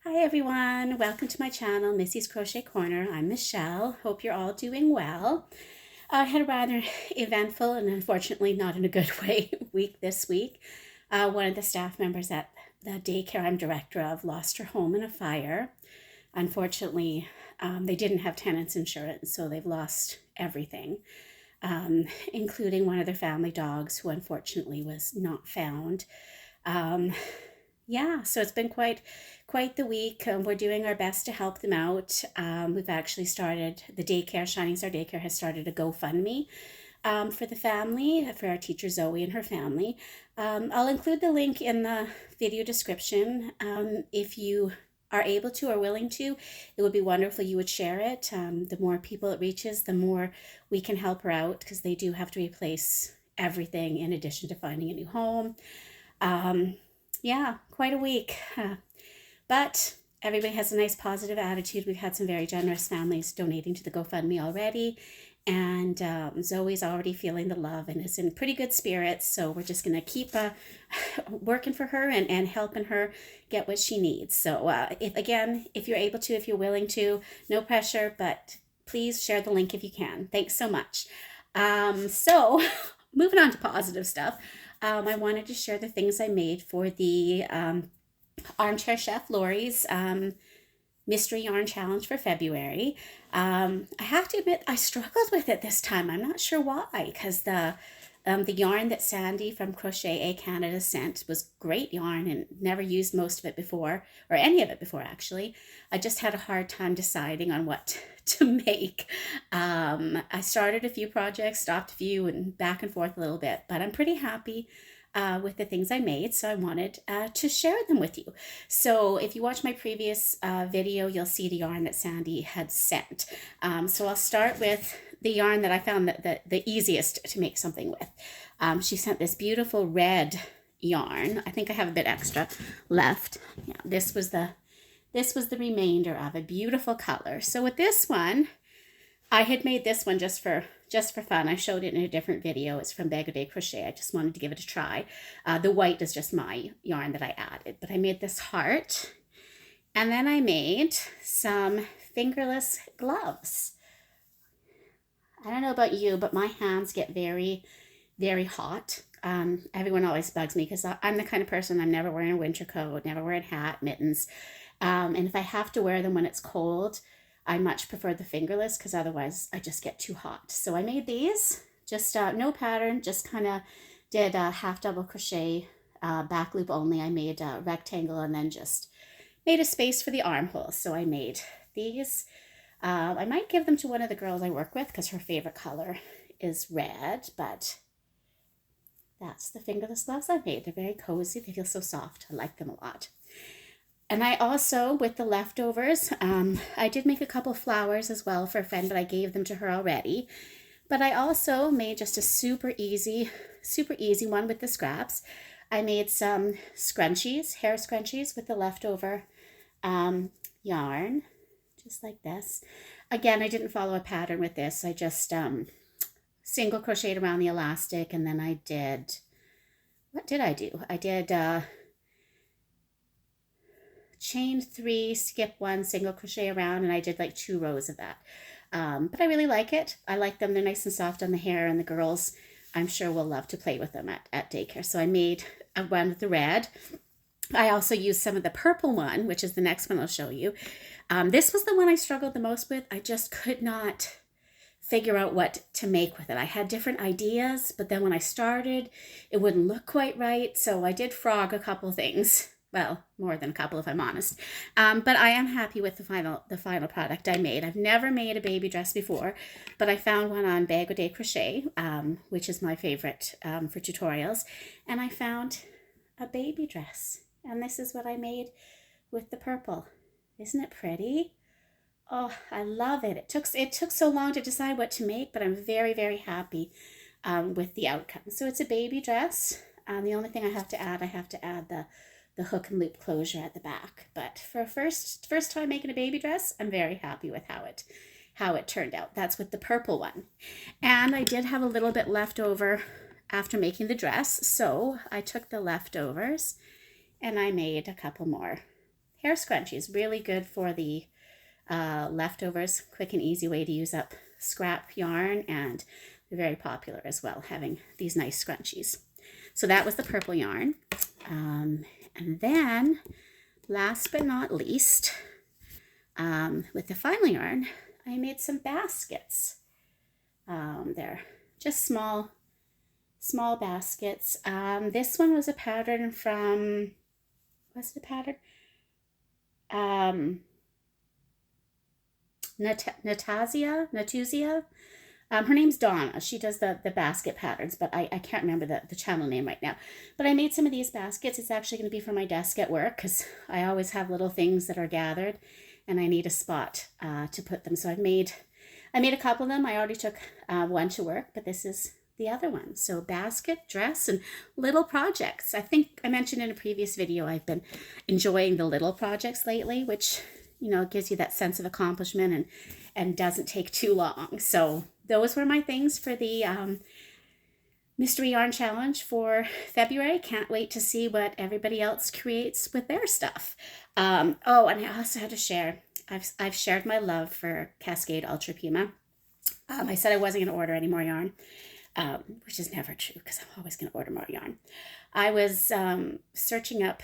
Hi everyone, welcome to my channel, Missy's Crochet Corner. I'm Michelle. Hope you're all doing well. I had a rather eventful and unfortunately not in a good way week this week. One of the staff members at the daycare I'm director of lost her home in a fire. Unfortunately, they didn't have tenants insurance, so they've lost everything, including one of their family dogs who unfortunately was not found. Yeah, so it's been quite the week. We're doing our best to help them out. We've actually started the daycare. Shining Star Daycare has started a GoFundMe for the family, for our teacher Zoe and her family. I'll include the link in the video description. If you are able to or willing to, it would be wonderful you would share it. The more people it reaches, the more we can help her out, because they do have to replace everything in addition to finding a new home. Yeah, quite a week. But everybody has a nice positive attitude. We've had some very generous families donating to the GoFundMe already. And Zoe's already feeling the love and is in pretty good spirits. So we're just going to keep working for her and helping her get what she needs. So if you're able to, if you're willing to, no pressure, but please share the link if you can. Thanks so much. So moving on to positive stuff. I wanted to share the things I made for the Armchair Chef Lori's Mystery Yarn Challenge for February. I have to admit I struggled with it this time. I'm not sure why, because the yarn that Sandy from Crochet A Canada sent was great yarn and never used most of it before, or any of it before actually. I just had a hard time deciding on what to make. I started a few projects, stopped a few, and back and forth a little bit, but I'm pretty happy with the things I made, so I wanted to share them with you. So if you watch my previous video, you'll see the yarn that Sandy had sent. So I'll start with the yarn that I found the easiest to make something with. She sent this beautiful red yarn. I think I have a bit extra left. Yeah, this was the remainder of a beautiful color. So with this one, I had made this one just for fun. I showed it in a different video. It's from Bag O' Day Crochet. I just wanted to give it a try. The white is just my yarn that I added, but I made this heart, and then I made some fingerless gloves. I don't know about you, but my hands get very, very hot. Everyone always bugs me because I'm the kind of person, I'm never wearing a winter coat, never wearing a hat, mittens. And if I have to wear them when it's cold, I much prefer the fingerless because otherwise I just get too hot. So I made these, just no pattern, just kind of did a half double crochet, back loop only. I made a rectangle and then just made a space for the armholes. So I made these. I might give them to one of the girls I work with because her favorite color is red, but that's the fingerless gloves I made. They're very cozy. They feel so soft. I like them a lot. And I also, with the leftovers, I did make a couple flowers as well for a friend, but I gave them to her already. But I also made just a super easy one with the scraps. I made some scrunchies, hair scrunchies with the leftover yarn, just like this. Again, I didn't follow a pattern with this. I just single crocheted around the elastic, and then I did, what did I do? I did chain 3, skip 1, single crochet around, and I did like 2 rows of that. But I really like it. I like them. They're nice and soft on the hair, and the girls, I'm sure, will love to play with them at daycare. So I made a one with the red. I also used some of the purple one, which is the next one I'll show you. This was the one I struggled the most with. I just could not figure out what to make with it. I had different ideas, but then when I started, it wouldn't look quite right. So I did frog a couple things. Well, more than a couple if I'm honest. But I am happy with the final product I made. I've never made a baby dress before, but I found one on Bag O' Day Crochet, which is my favorite for tutorials. And I found a baby dress. And this is what I made with the purple. Isn't it pretty? Oh, I love it. It took so long to decide what to make, but I'm very, very happy with the outcome. So it's a baby dress. The only thing I have to add the hook and loop closure at the back. But for first time making a baby dress, I'm very happy with how it turned out. That's with the purple one. And I did have a little bit left over after making the dress, so I took the leftovers and I made a couple more hair scrunchies. Really good for the leftovers. Quick and easy way to use up scrap yarn, and they're very popular as well, having these nice scrunchies. So that was the purple yarn. And then, last but not least, with the final yarn, I made some baskets. They're just small baskets. This one was a pattern from, what's the pattern? Natuzia. Her name's Donna. She does the basket patterns, but I can't remember the channel name right now. But I made some of these baskets. It's actually going to be for my desk at work because I always have little things that are gathered and I need a spot to put them. So I made a couple of them. I already took one to work, but this is the other one. So basket, dress, and little projects. I think I mentioned in a previous video I've been enjoying the little projects lately, which, you know, gives you that sense of accomplishment and doesn't take too long. So those were my things for the Mystery Yarn Challenge for February. Can't wait to see what everybody else creates with their stuff. Oh, and I also had to share, I've shared my love for Cascade Ultra Pima. I said I wasn't going to order any more yarn, which is never true because I'm always going to order more yarn. I was searching up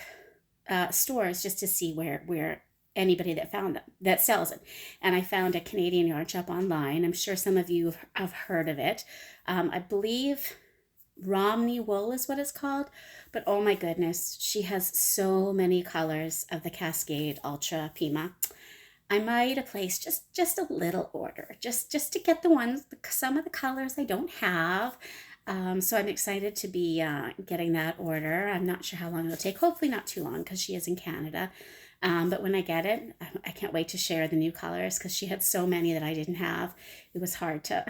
stores just to see where anybody that sells it, and I found a Canadian yarn shop online. I'm sure some of you have heard of it. I believe Romney Wool is what it's called, but oh my goodness, she has so many colors of the Cascade Ultra Pima. I might have placed just a little order, just to get some of the colors I don't have. So I'm excited to be getting that order. I'm not sure how long it'll take. Hopefully not too long because she is in Canada. But when I get it, I can't wait to share the new colors because she had so many that I didn't have. It was hard to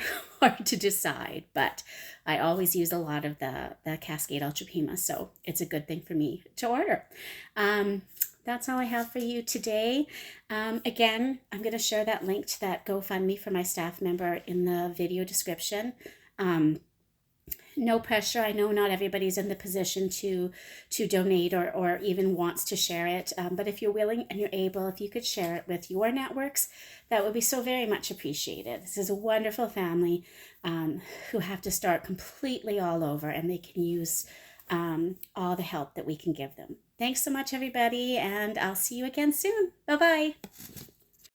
decide, but I always use a lot of the Cascade Ultra Pima, so it's a good thing for me to order. That's all I have for you today. Again, I'm going to share that link to that GoFundMe for my staff member in the video description. No pressure. I know not everybody's in the position to donate or even wants to share it. But if you're willing and you're able, if you could share it with your networks, that would be so very much appreciated. This is a wonderful family who have to start completely all over, and they can use all the help that we can give them. Thanks so much, everybody, and I'll see you again soon. Bye-bye.